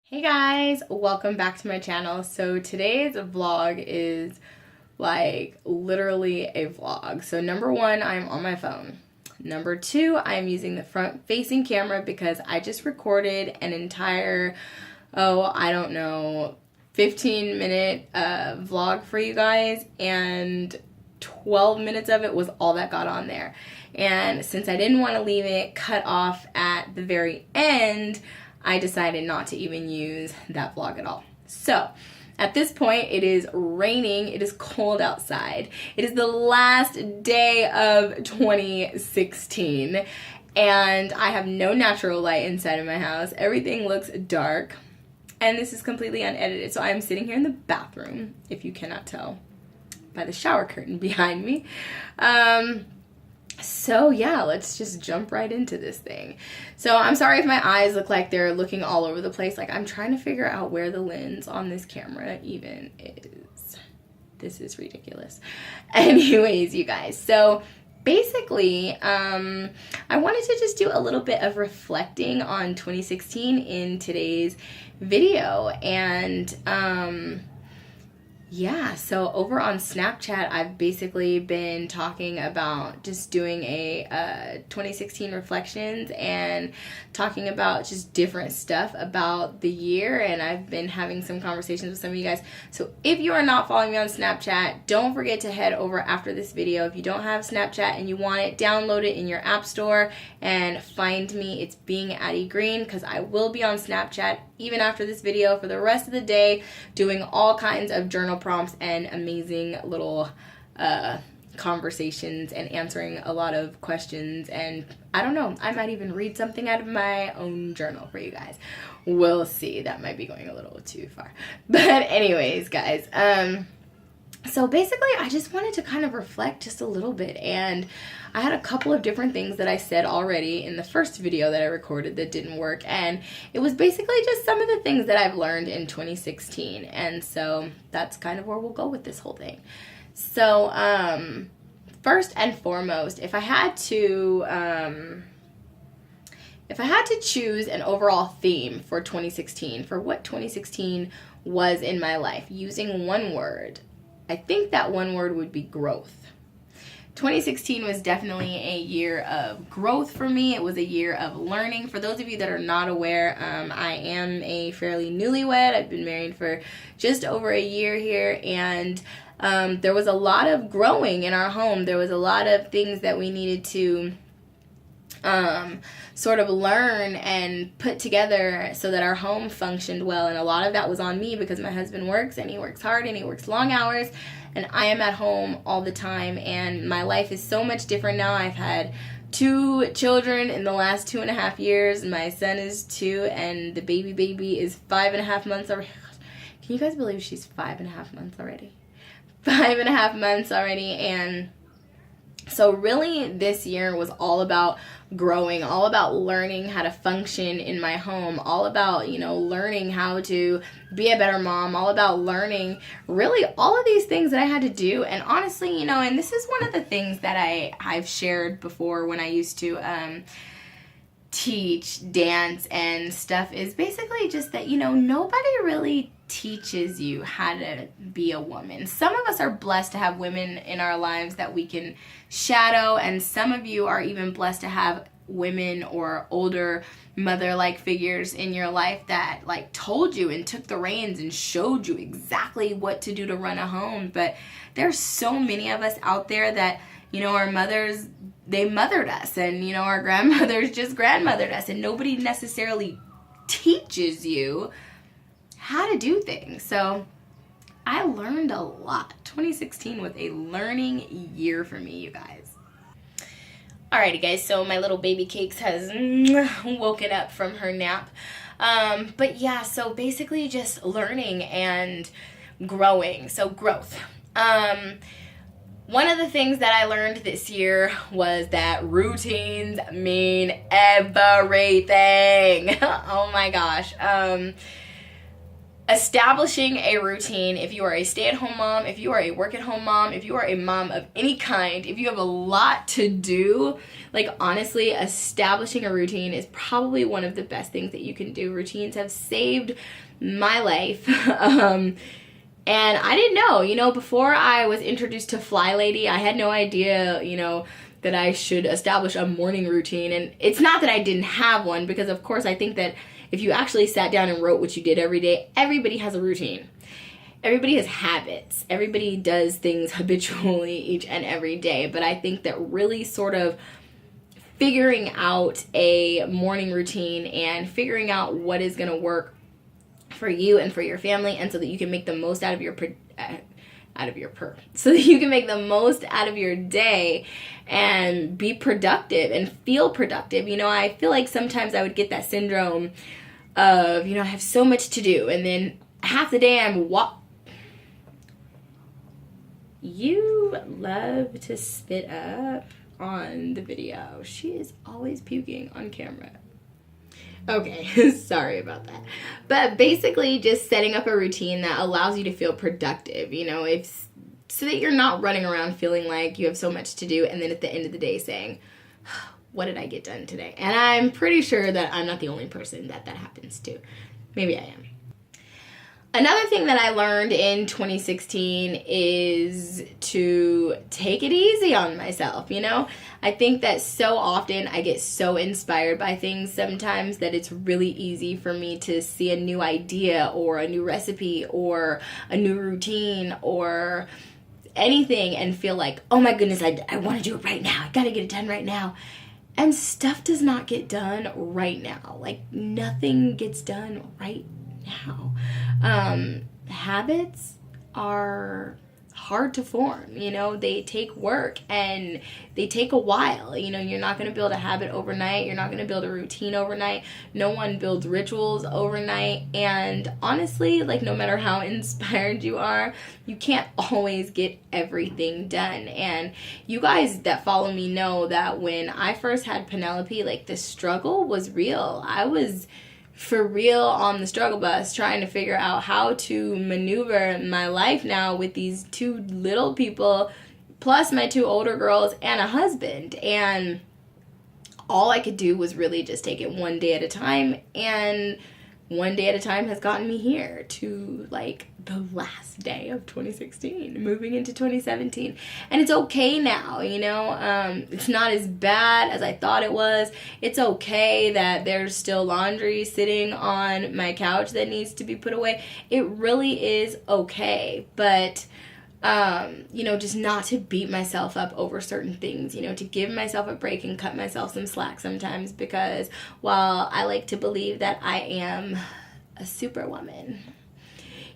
Hey guys, welcome back to my channel. So today's vlog is like literally a vlog. So number one, I'm on my phone. Number two, I'm using the front facing camera because I just recorded an entire, I don't know, 15-minute vlog for you guys, and 12 minutes of it was all that got on there. And since I didn't want to leave it cut off at the very end, I decided not to even use that vlog at all. So at this point, it is raining. It is cold outside. It is the last day of 2016, and I have no natural light inside of my house. Everything looks dark, and this is completely unedited. So I'm sitting here in the bathroom, if you cannot tell by the shower curtain behind me. So yeah, let's just jump right into this thing. So I'm sorry if my eyes look like they're looking all over the place. Like, I'm trying to figure out where the lens on this camera even is. This is ridiculous. Anyways, you guys, so basically, I wanted to just do a little bit of reflecting on 2016 in today's video. And yeah, so over on Snapchat, I've basically been talking about just doing a 2016 reflections and talking about just different stuff about the year, and I've been having some conversations with some of you guys. So if you are not following me on Snapchat, don't forget to head over after this video. If you don't have Snapchat and you want it, download it in your app store and find me. It's being Addie Green, because I will be on Snapchat even after this video for the rest of the day, doing all kinds of journal prompts and amazing little conversations and answering a lot of questions. And I don't know, I might even read something out of my own journal for you guys. We'll see. That might be going a little too far. But anyways, guys, so basically, I just wanted to kind of reflect just a little bit, and I had a couple of different things that I said already in the first video that I recorded that didn't work, and it was basically just some of the things that I've learned in 2016, and so that's kind of where we'll go with this whole thing. So, first and foremost, if I had to choose an overall theme for 2016, for what 2016 was in my life, using one word, I think that one word would be growth. 2016 was definitely a year of growth for me. It was a year of learning. For those of you that are not aware, I am a fairly newlywed. I've been married for just over a year here, and there was a lot of growing in our home. There was a lot of things that we needed to sort of learn and put together so that our home functioned well, and a lot of that was on me because my husband works, and he works hard, and he works long hours, and I am at home all the time, and my life is so much different now. I've had 2 children in the last 2.5 years. My son is 2, and the baby is 5.5 months already. Can you guys believe she's 5.5 months already? 5.5 months already. And so really this year was all about growing, all about learning how to function in my home, all about, learning how to be a better mom, all about learning really all of these things that I had to do. And honestly, and this is one of the things that I've shared before when I used to teach dance and stuff, is basically just that, nobody really teaches you how to be a woman. Some of us are blessed to have women in our lives that we can shadow, and some of you are even blessed to have women or older mother-like figures in your life that told you and took the reins and showed you exactly what to do to run a home. But there's so many of us out there that, our mothers, they mothered us, and our grandmothers just grandmothered us, and nobody necessarily teaches you how to do things. So I learned a lot. 2016 was a learning year for me, you guys. Alrighty guys, so my little baby Cakes has woken up from her nap. But yeah, so basically just learning and growing. So growth. One of the things that I learned this year was that routines mean everything. Oh my gosh. establishing a routine, if you are a stay-at-home mom, if you are a work-at-home mom, if you are a mom of any kind, if you have a lot to do, like honestly, establishing a routine is probably one of the best things that you can do. Routines have saved my life. And I didn't know, you know, before I was introduced to Fly Lady, I had no idea, you know, that I should establish a morning routine. And it's not that I didn't have one, because of course I think that if you actually sat down and wrote what you did every day, everybody has a routine. Everybody has habits. Everybody does things habitually each and every day. But I think that really sort of figuring out a morning routine and figuring out what is going to work for you and for your family, and so that you can make the most out of your so that you can make the most out of your day and be productive and feel productive. You know, I feel like sometimes I would get that syndrome of, you know, I have so much to do, and then half the day you love to spit up on the video. She is always puking on camera. Okay, sorry about that. But basically just setting up a routine that allows you to feel productive, you know, so that you're not running around feeling like you have so much to do and then at the end of the day saying, what did I get done today? And I'm pretty sure that I'm not the only person that happens to. Maybe I am. Another thing that I learned in 2016 is to take it easy on myself, you know? I think that so often I get so inspired by things sometimes that it's really easy for me to see a new idea or a new recipe or a new routine or anything and feel like, oh my goodness, I want to do it right now. I got to get it done right now. And stuff does not get done right now. Like, nothing gets done right now. Habits are hard to form, you know, they take work and they take a while. You know, you're not going to build a habit overnight. You're not going to build a routine overnight. No one builds rituals overnight. And honestly, like, no matter how inspired you are, you can't always get everything done. And you guys that follow me know that when I first had Penelope, like, the struggle was real. I was for real on the struggle bus trying to figure out how to maneuver my life now with these two little people plus my two older girls and a husband. And all I could do was really just take it one day at a time, and one day at a time has gotten me here to, like, the last day of 2016, moving into 2017. And it's okay now, you know? It's not as bad as I thought it was. It's okay that there's still laundry sitting on my couch that needs to be put away. It really is okay. But, you know, just not to beat myself up over certain things, you know, to give myself a break and cut myself some slack sometimes, because while I like to believe that I am a superwoman,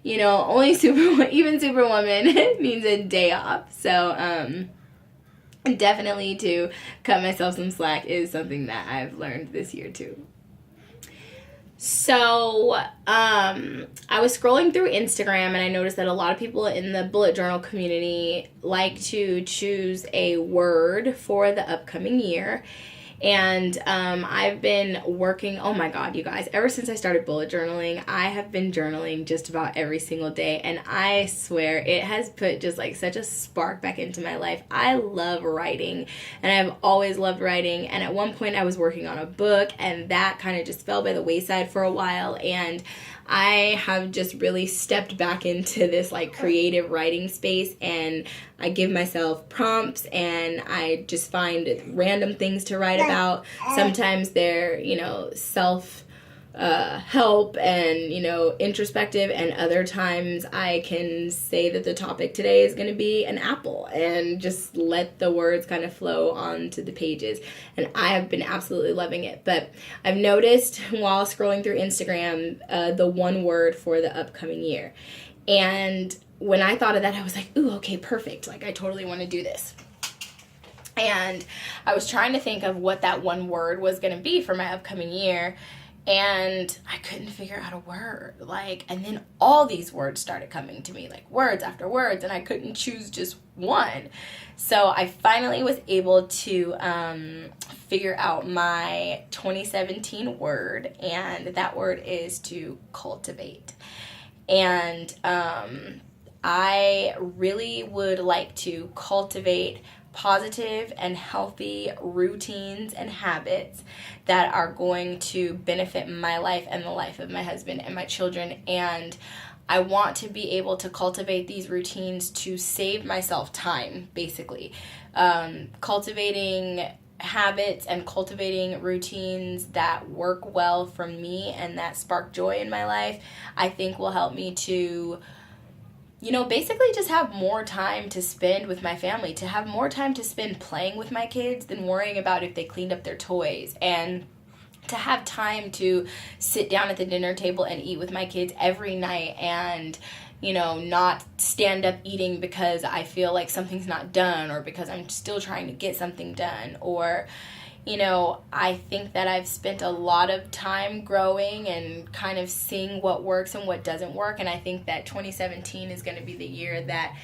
you know, even superwoman means a day off. So, definitely to cut myself some slack is something that I've learned this year too. So, I was scrolling through Instagram and I noticed that a lot of people in the bullet journal community like to choose a word for the upcoming year. And I've been working, oh my God, you guys, ever since I started bullet journaling, I have been journaling just about every single day. And I swear it has put just like such a spark back into my life. I love writing, and I've always loved writing. And at one point I was working on a book, and that kind of just fell by the wayside for a while. And I have just really stepped back into this like creative writing space, and I give myself prompts and I just find random things to write about. Sometimes they're, you know, self help and, you know, introspective, and other times I can say that the topic today is going to be an apple and just let the words kind of flow onto the pages. And I have been absolutely loving it. But I've noticed while scrolling through Instagram the one word for the upcoming year. And when I thought of that, I was like, ooh, okay, perfect. Like, I totally want to do this. And I was trying to think of what that one word was going to be for my upcoming year. And I couldn't figure out a word, like, and then all these words started coming to me, like words after words, and I couldn't choose just one. So I finally was able to figure out my 2017 word, and that word is to cultivate. And I really would like to cultivate positive and healthy routines and habits that are going to benefit my life and the life of my husband and my children. And I want to be able to cultivate these routines to save myself time, basically. Cultivating habits and cultivating routines that work well for me and that spark joy in my life, I think will help me to, basically just have more time to spend with my family, to have more time to spend playing with my kids than worrying about if they cleaned up their toys, and to have time to sit down at the dinner table and eat with my kids every night and, not stand up eating because I feel like something's not done or because I'm still trying to get something done. Or, I think that I've spent a lot of time growing and kind of seeing what works and what doesn't work. And I think that 2017 is going to be the year that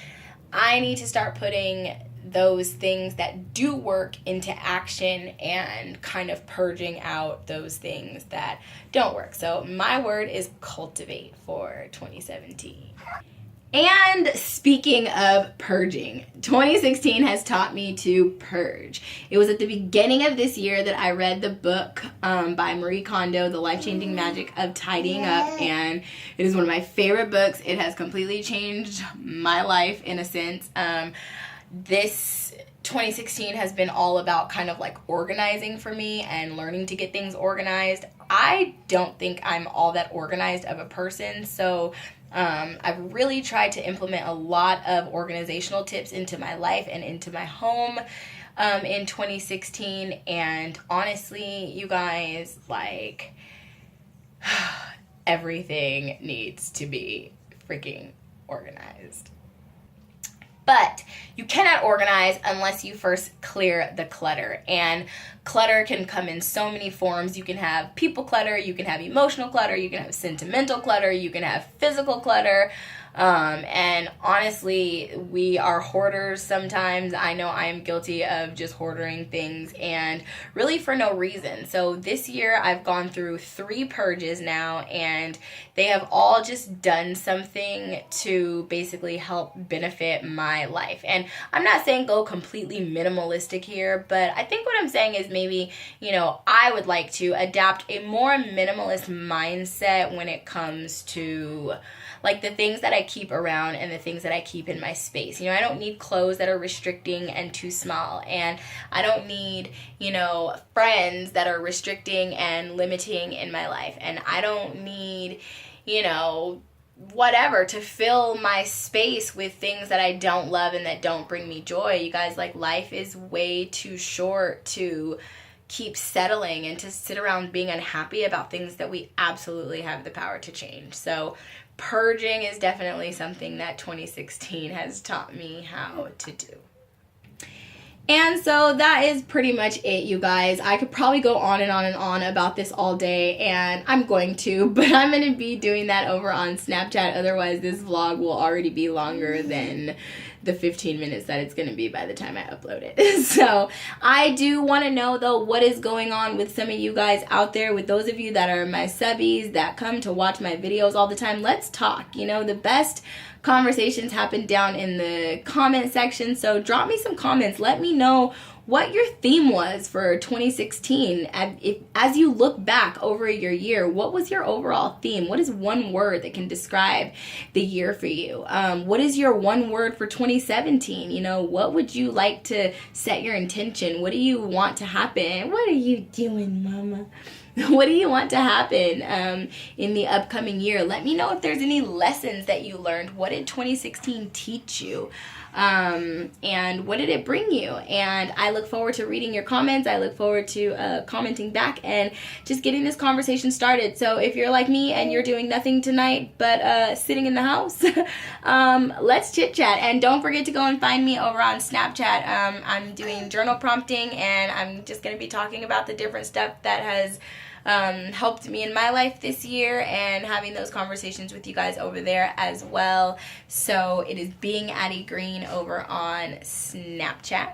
I need to start putting those things that do work into action and kind of purging out those things that don't work. So my word is cultivate for 2017. And speaking of purging, 2016 has taught me to purge. It was at the beginning of this year that I read the book by Marie Kondo, The Life-Changing Magic of Tidying Up, and it is one of my favorite books. It has completely changed my life in a sense. This 2016 has been all about kind of like organizing for me and learning to get things organized. I don't think I'm all that organized of a person, so I've really tried to implement a lot of organizational tips into my life and into my home in 2016. And honestly, you guys, like, everything needs to be freaking organized. But you cannot organize unless you first clear the clutter. And clutter can come in so many forms. You can have people clutter, you can have emotional clutter, you can have sentimental clutter, you can have physical clutter. And honestly, we are hoarders sometimes. I know I am guilty of just hoarding things and really for no reason. So this year I've gone through 3 purges now, and they have all just done something to basically help benefit my life. And I'm not saying go completely minimalistic here, but I think what I'm saying is maybe, I would like to adapt a more minimalist mindset when it comes to like the things that I keep around and the things that I keep in my space. I don't need clothes that are restricting and too small, and I don't need, friends that are restricting and limiting in my life, and I don't need, whatever to fill my space with things that I don't love and that don't bring me joy. You guys, like, life is way too short to keep settling and to sit around being unhappy about things that we absolutely have the power to change. So purging is definitely something that 2016 has taught me how to do. And so that is pretty much it, you guys. I could probably go on and on and on about this all day, and I'm going to, but I'm going to be doing that over on Snapchat. Otherwise, this vlog will already be longer than the 15 minutes that it's going to be by the time I upload it. So I do want to know, though, what is going on with some of you guys out there, with those of you that are my subbies that come to watch my videos all the time. Let's talk. The best conversations happen down in the comment section, so drop me some comments. Let me know what your theme was for 2016. As you look back over your year, what was your overall theme? What is one word that can describe the year for you? What is your one word for 2017? What would you like to set your intention? What do you want to happen? What are you doing, mama? What do you want to happen in the upcoming year? Let me know if there's any lessons that you learned. What did 2016 teach you? And what did it bring you? And I look forward to reading your comments. I look forward to commenting back and just getting this conversation started. So if you're like me and you're doing nothing tonight but sitting in the house, let's chit chat. And don't forget to go and find me over on Snapchat. I'm doing journal prompting, and I'm just going to be talking about the different stuff that has helped me in my life this year, and having those conversations with you guys over there as well. So it is being Addie Green over on Snapchat.